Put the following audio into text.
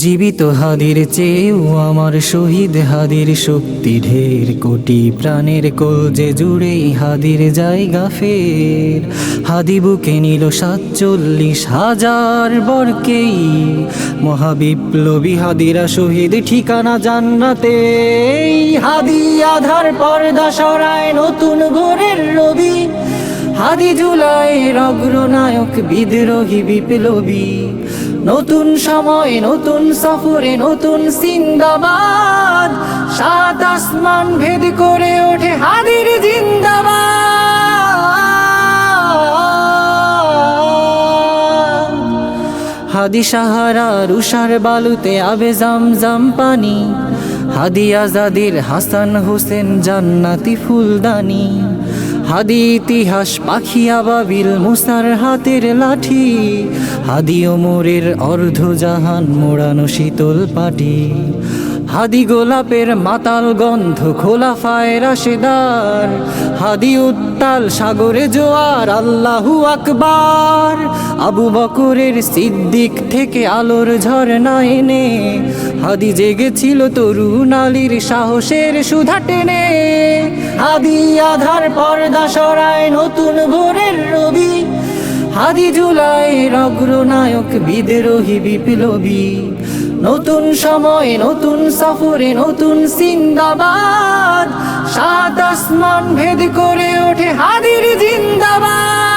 জীবিত হাদির চেয়েও আমার শহীদ হাদির শক্তি ঢের, কোটি প্রাণের কলজে জুড়েই হাদির জায়গা ফের। হাদি বুকে নিল 47,000 বরকেই, মহাবিপ্লবী হাদিরা শহীদ ঠিকানা জান্নাতে। হাদি আধার পর্দা সরায় নতুন ভোরের রবি, হাদি জুলাইয়ের অগ্রনায়ক বিদ্রোহী বিপ্লবী। নতুন সময় নতুন সফরে নতুন জিন্দাবাদ, সাত আসমান ভেদ করে ওঠে হাদির জিন্দাবাদ। হাদি সাহারার উষার বালুতে আবে জামজাম পানি, হাদি আজাদের হাসান হোসেন জান্নাতি ফুলদানি। হাদি ইতিহাস পাখি আবাবিল মুসার হাতের লাঠি, হাদি ওমরের অর্ধজাহান মোড়ানো শীতল পাটি। হাদি গোলাপের মাতাল গন্ধ খোলাফায়ে রাশেদার, হাদি উত্তাল সাগরে জোয়ার আল্লাহু আকবার। আবু বকরের সিদ্দিক থেকে আলোর ঝরনা এনে, হাদি জেগেছিল তরুণ আলীর সাহসের সুধা টেনে। হাদি আধার পর্দা সরায় নতুন ভোরের রবি, হাদি জুলাইয়ের অগ্রনায়ক বিদ্রোহী বিপ্লবী। নতুন সময় নতুন সফরে নতুন জিন্দাবাদ, সাত আসমান ভেদ করে ওঠে হাদির জিন্দাবাদ।